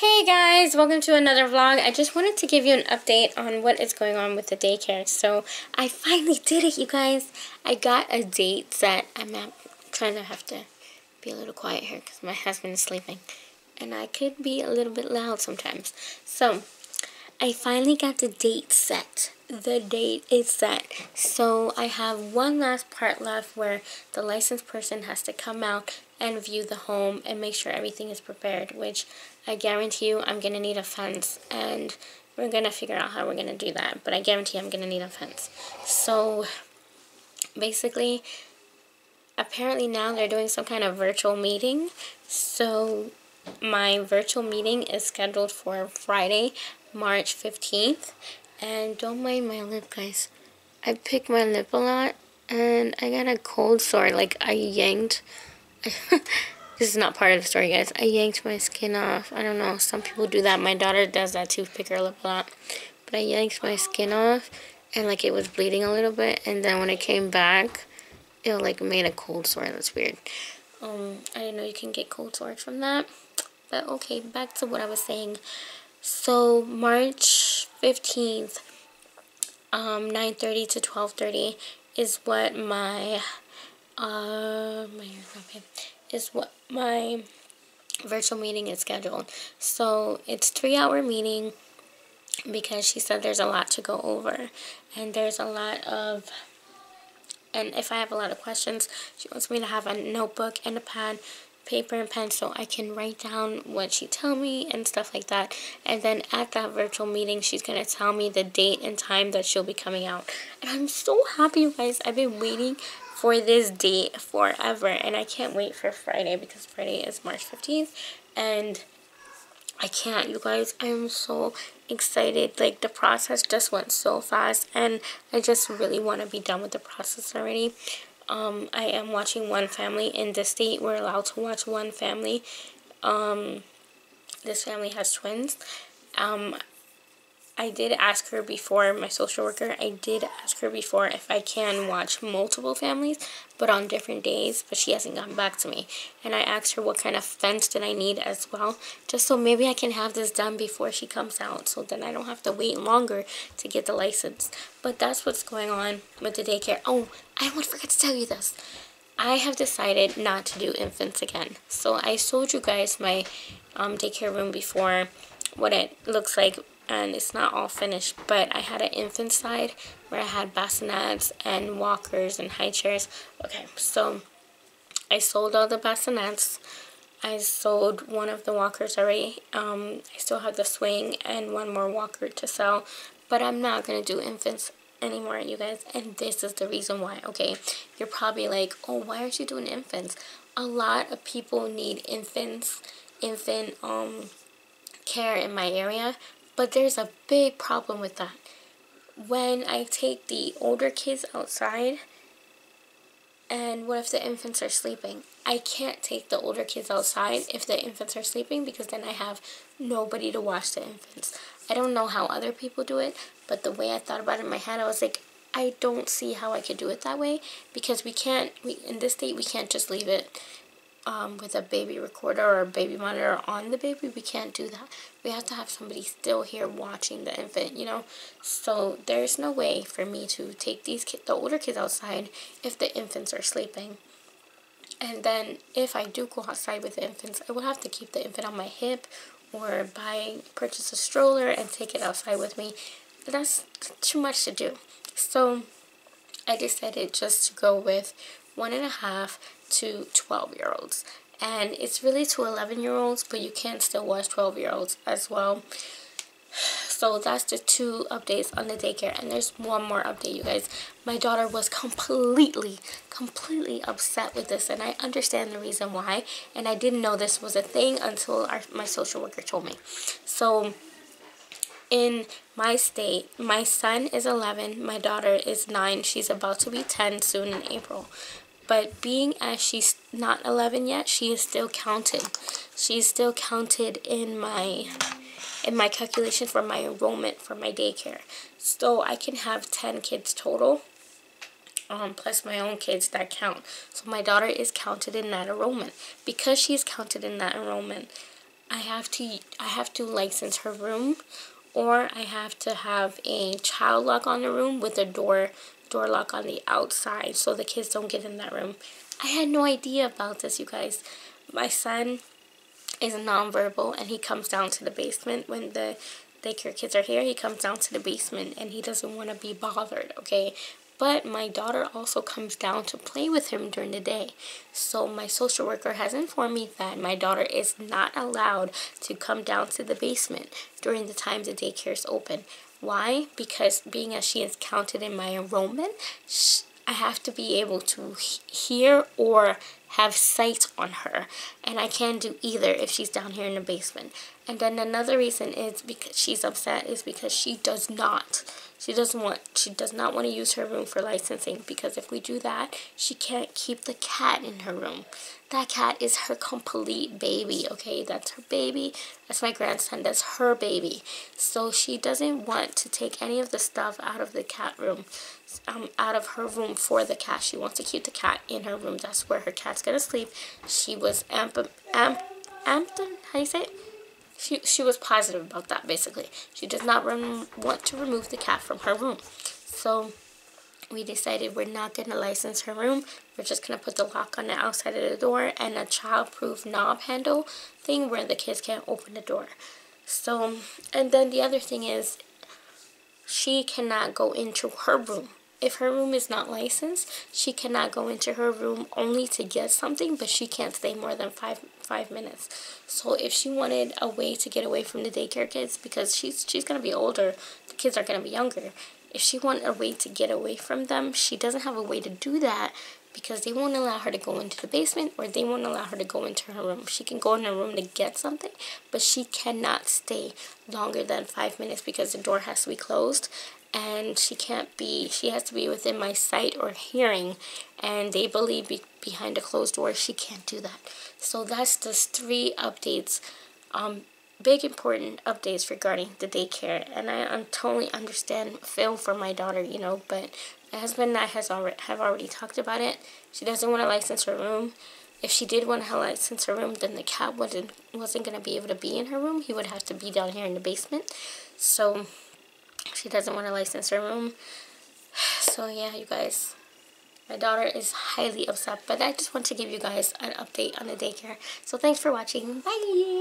Hey guys, welcome to another vlog. I just wanted to give you an update on what is going on with the daycare. So I finally did it, you guys. I got a date set. I'm trying to have to be a little quiet here because my husband is sleeping. And I could be a little bit loud sometimes. So I finally got the date set. The date is set. So I have one last part left where the licensed person has to come out and view the home and make sure everything is prepared, which I guarantee you I'm going to need a fence, and we're going to figure out how we're going to do that, but I guarantee I'm going to need a fence. So basically, apparently now they're doing some kind of virtual meeting, so my virtual meeting is scheduled for Friday, March 15th, and don't mind my lip, guys. I picked my lip a lot, and I got a cold sore, like I yanked... This is not part of the story, guys. I yanked my skin off. I don't know. Some people do that. My daughter does that too, pick her lip a lot. But I yanked my skin off, and like it was bleeding a little bit. And then when it came back, it like made a cold sore. That's weird. I didn't know you can get cold sores from that. But okay, back to what I was saying. So March 15th, 9:30 to 12:30 is what my my virtual meeting is scheduled. So it's 3-hour meeting because she said there's a lot to go over, and there's a lot of, and if I have a lot of questions, she wants me to have a notebook and a pad, paper and pen, so I can write down what she tell me and stuff like that. And then at that virtual meeting, she's gonna tell me the date and time that she'll be coming out. And I'm so happy, you guys. I've been waiting for this date forever, and I can't wait for Friday because Friday is March 15th, and I can't, you guys. I'm so excited. Like, the process just went so fast, and I just really want to be done with the process already. I am watching one family in this state. We're allowed to watch one family. This family has twins. I did ask her before, my social worker, I did ask her before if I can watch multiple families, but on different days, but she hasn't gotten back to me. And I asked her what kind of fence did I need as well, just so maybe I can have this done before she comes out, so then I don't have to wait longer to get the license. But that's what's going on with the daycare. Oh, I almost forgot to tell you this. I have decided not to do infants again. So I showed you guys my daycare room before, what it looks like, and it's not all finished, but I had an infant side where I had bassinets and walkers and high chairs. Okay, so I sold all the bassinets. I sold one of the walkers already. I still have the swing and one more walker to sell, but I'm not going to do infants anymore, you guys, and this is the reason why. Okay, you're probably like, oh, why aren't you doing infants? A lot of people need infant care in my area, but there's a big problem with that. When I take the older kids outside, and what if the infants are sleeping? I can't take the older kids outside if the infants are sleeping, because then I have nobody to watch the infants. I don't know how other people do it, but the way I thought about it in my head, I was like, I don't see how I could do it that way, because in this state, we can't just leave it with a baby recorder or a baby monitor on the baby. We can't do that. We have to have somebody still here watching the infant, you know. So there's no way for me to take the older kids outside if the infants are sleeping. And then if I do go outside with the infants, I will have to keep the infant on my hip or purchase a stroller and take it outside with me. But that's too much to do. So I decided just to go with 1.5 to 12-year-olds, and it's really to 11-year-olds, but you can still watch 12-year-olds as well. So that's the 2 updates on the daycare, and there's one more update, you guys. My daughter was completely upset with this, and I understand the reason why, and I didn't know this was a thing until my social worker told me. So in my state, my son is 11, my daughter is 9, she's about to be 10 soon in April. But being as she's not 11 yet, she is still counted. She's still counted in my calculation for my enrollment for my daycare. So I can have 10 kids total, plus my own kids that count. So my daughter is counted in that enrollment. Because she's counted in that enrollment, I have to license her room, or I have to have a child lock on the room with a door lock on the outside so the kids don't get in that room. I had no idea about this, you guys. My son is nonverbal, and he comes down to the basement when the daycare kids are here. He comes down to the basement and he doesn't want to be bothered, okay? But my daughter also comes down to play with him during the day. So my social worker has informed me that my daughter is not allowed to come down to the basement during the time the daycare is open. Why? Because being as she is counted in my enrollment, I have to be able to hear or have sight on her, and I can't do either if she's down here in the basement. And then another reason is because she's upset is because she does not want to use her room for licensing, because if we do that, she can't keep the cat in her room. That cat is her complete baby, okay? That's her baby. That's my grandson. That's her baby. So she doesn't want to take any of the stuff out of the cat room, out of her room for the cat. She wants to keep the cat in her room. That's where her cat's gonna sleep. She was how do you say it? She was positive about that, basically. She does not want to remove the cat from her room. So we decided we're not going to license her room. We're just going to put the lock on the outside of the door and a child-proof knob handle thing where the kids can't open the door. So, and then the other thing is, she cannot go into her room. If her room is not licensed, she cannot go into her room only to get something, but she can't stay more than five minutes. So if she wanted a way to get away from the daycare kids, because she's going to be older, the kids are going to be younger. If she wanted a way to get away from them, she doesn't have a way to do that, because they won't allow her to go into the basement, or they won't allow her to go into her room. She can go in her room to get something, but she cannot stay longer than 5 minutes because the door has to be closed. And she has to be within my sight or hearing, and they believe behind a closed door she can't do that. So that's just 3 updates, big important updates regarding the daycare. And I totally feel for my daughter, you know, but my husband and I have already talked about it. She doesn't want to license her room. If she did want to license her room, then the cat wasn't going to be able to be in her room. He would have to be down here in the basement. So she doesn't want to license her room. So yeah, you guys, my daughter is highly upset, but I just want to give you guys an update on the daycare. So thanks for watching. Bye!